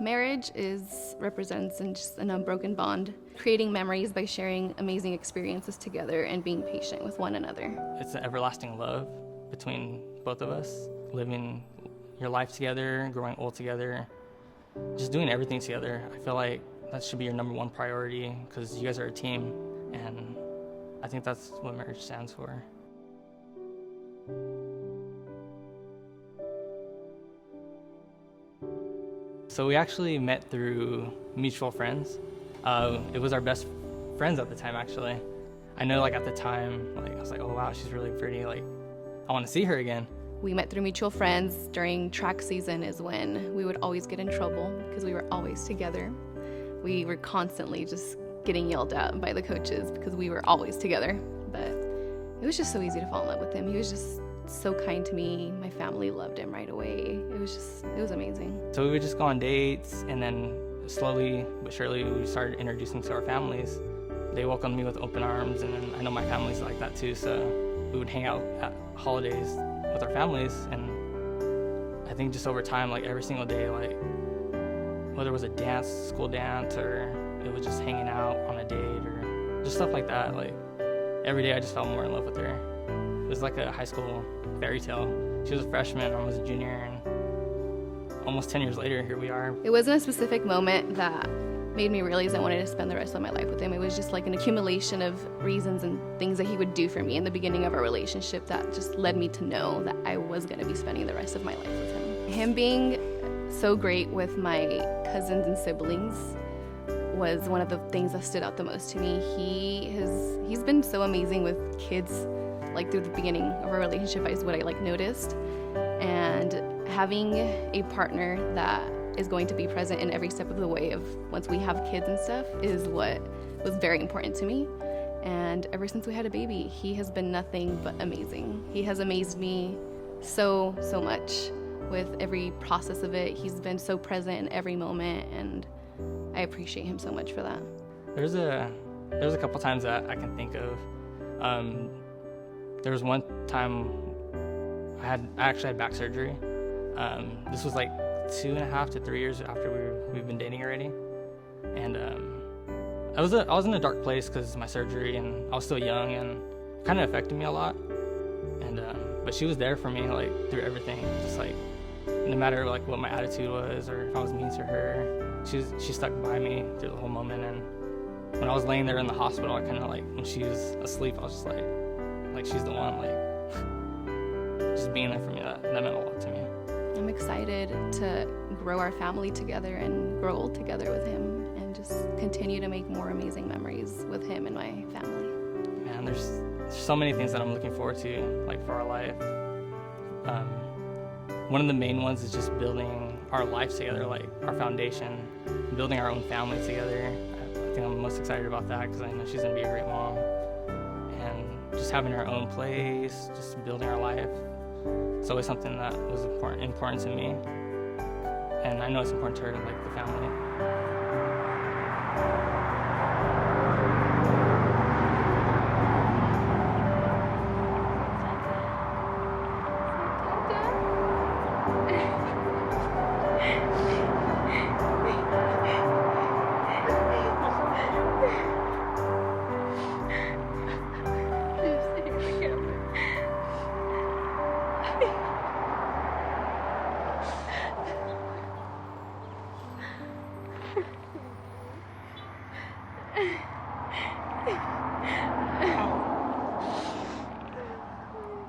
Marriage represents just an unbroken bond, creating memories by sharing amazing experiences together and being patient with one another. It's an everlasting love between both of us, living your life together, growing old together, just doing everything together. I feel like that should be your number one priority because you guys are a team, and I think that's what marriage stands for. So we actually met through mutual friends. It was our best friends at the time, actually. I know, like, at the time, like, I was like, oh wow, she's really pretty, like, I want to see her again. We met through mutual friends. During track season is when we would always get in trouble because we were always together. We were constantly just getting yelled at by the coaches because we were always together. But it was just so easy to fall in love with him. He was just so kind to me. My family loved him right away. It was amazing. So we would just go on dates, and then slowly but surely we started introducing to our families. They welcomed me with open arms, and then I know my family's like that too, so we would hang out at holidays with our families, and I think just over time, like every single day, like whether it was a dance, school dance, or it was just hanging out on a date or just stuff like that, like every day I just fell more in love with her. It was like a high school fairy tale. She was a freshman, I was a junior, and almost 10 years later, here we are. It wasn't a specific moment that made me realize I wanted to spend the rest of my life with him. It was just like an accumulation of reasons and things that he would do for me in the beginning of our relationship that just led me to know that I was going to be spending the rest of my life with him. Him being so great with my cousins and siblings was one of the things that stood out the most to me. He's been so amazing with kids, like through the beginning of our relationship is what I noticed. And having a partner that is going to be present in every step of the way of once we have kids and stuff is what was very important to me. And ever since we had a baby, he has been nothing but amazing. He has amazed me so much with every process of it. He's been so present in every moment, and I appreciate him so much for that. There's a couple times that I can think of. There was one time I actually had back surgery. This was like 2.5 to 3 years after we've been dating already, and I was in a dark place because of my surgery, and I was still young, and it kind of affected me a lot. And but she was there for me, like through everything, just like no matter like what my attitude was or if I was mean to her, she stuck by me through the whole moment. And when I was laying there in the hospital, I kind of like when she was asleep, I was just like she's the one, like just being there for me. That meant a lot to me. I'm excited to grow our family together and grow old together with him and just continue to make more amazing memories with him and my family. Man, there's so many things that I'm looking forward to, like for our life. One of the main ones is just building our life together, like our foundation, building our own family together. I think I'm most excited about that because I know she's gonna be a great mom. And just having our own place, just building our life. It's always something that was important to me, and I know it's important to her, like the family.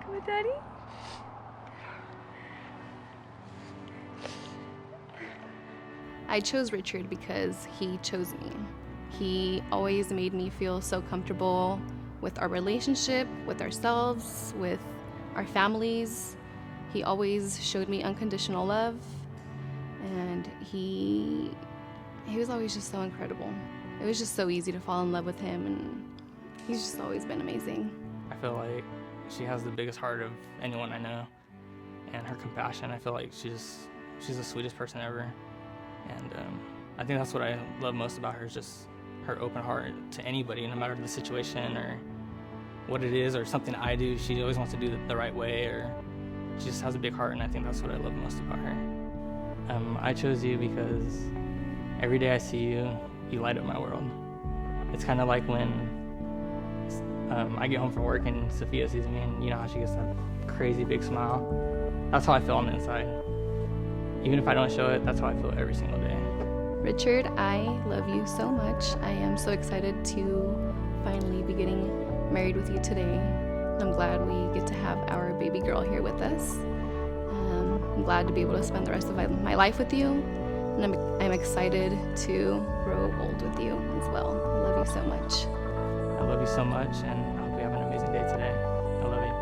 Come on, Daddy. I chose Richard because he chose me. He always made me feel so comfortable with our relationship, with ourselves, with our families. He always showed me unconditional love, and he was always just so incredible. It was just so easy to fall in love with him, and he's just always been amazing. I feel like she has the biggest heart of anyone I know, and her compassion. I feel like she's the sweetest person ever, and I think that's what I love most about her, is just her open heart to anybody, no matter the situation or what it is or something I do. She always wants to do it the right way, or she just has a big heart, and I think that's what I love most about her. I chose you because Every day I see you, you light up my world. It's kind of like when I get home from work and Sophia sees me, and you know how she gets that crazy big smile. That's how I feel on the inside. Even if I don't show it, that's how I feel every single day. Richard, I love you so much. I am so excited to finally be getting married with you today. I'm glad we get to have our baby girl here with us. I'm glad to be able to spend the rest of my life with you, and I'm excited to grow old with you as well. I love you so much. I love you so much, and I hope we have an amazing day today. I love you.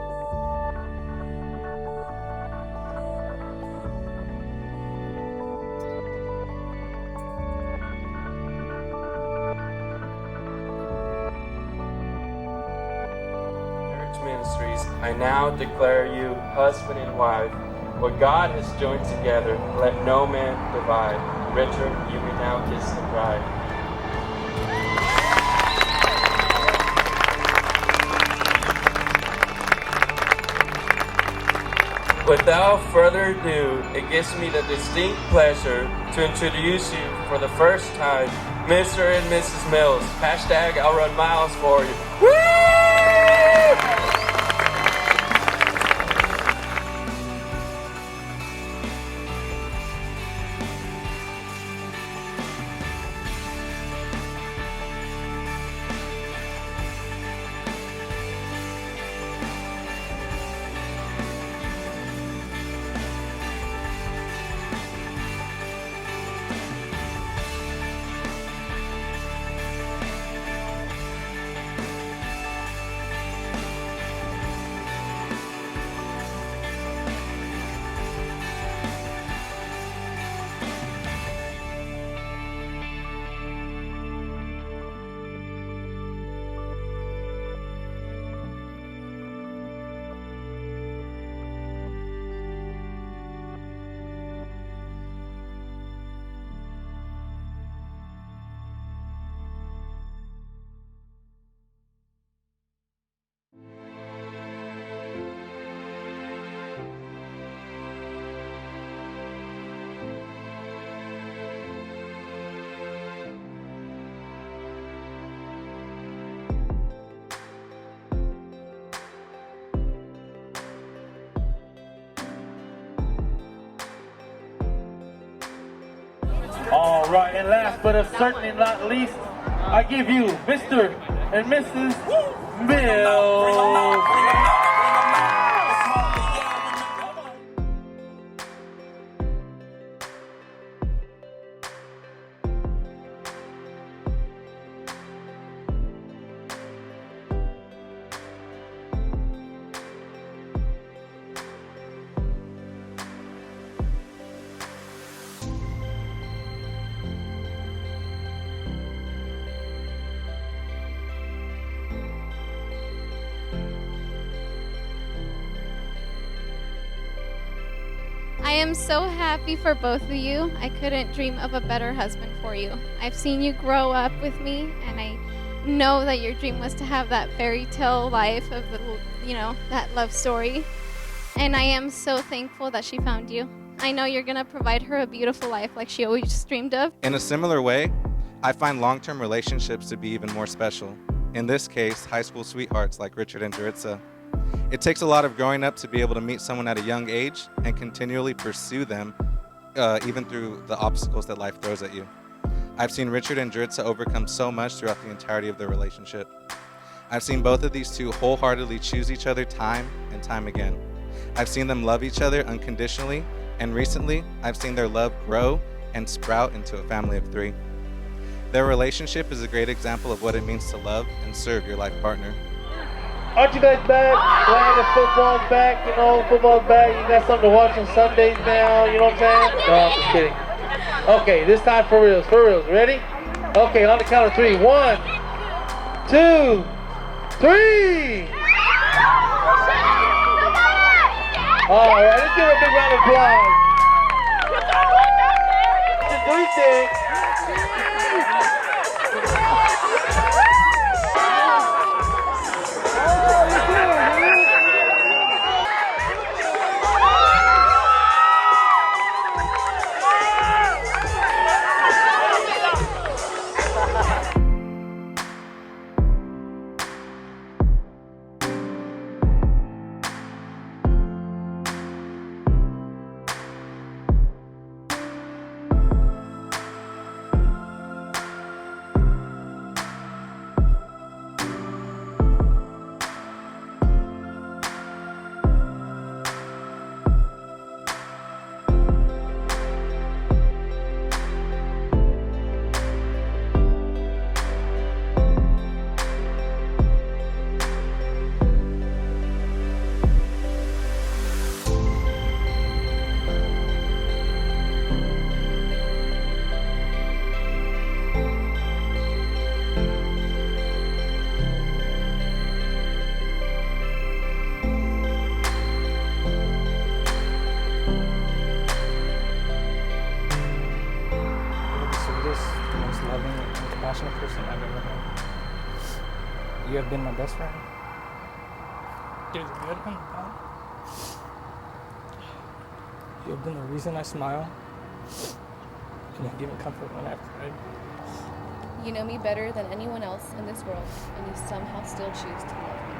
Ministries, I now declare you husband and wife. What God has joined together, let no man divide. Richard, you may now kiss the bride. Without further ado, it gives me the distinct pleasure to introduce you for the first time, Mr. and Mrs. Mills. Hashtag I'll run miles for you. Woo! All right, and last but certainly not least, I give you Mr. and Mrs. Mills. I am so happy for both of you. I couldn't dream of a better husband for you. I've seen you grow up with me, and I know that your dream was to have that fairy tale life of the, that love story. And I am so thankful that she found you. I know you're gonna provide her a beautiful life like she always dreamed of. In a similar way, I find long-term relationships to be even more special. In this case, high school sweethearts like Richard and Jaritza. It takes a lot of growing up to be able to meet someone at a young age and continually pursue them, even through the obstacles that life throws at you. I've seen Richard and Jaritza overcome so much throughout the entirety of their relationship. I've seen both of these two wholeheartedly choose each other time and time again. I've seen them love each other unconditionally, and recently, I've seen their love grow and sprout into a family of 3. Their relationship is a great example of what it means to love and serve your life partner. Aren't you guys back? Glad that football's back, football's back. You got something to watch on Sundays now, you know what I'm saying? No, I'm just kidding. Okay, this time for reals. Ready? Okay, on the count of 3. 1, 2, 3. All right, let's give her a big round of applause. Do you think? kindest, most loving, and compassionate person I've ever known. You have been my best friend. Through the good and the bad. You have been the reason I smile. And you've given comfort when I've cried. You know me better than anyone else in this world, and you somehow still choose to love me.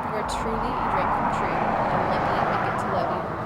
You are truly a dream come true, and I'm lucky I get to love you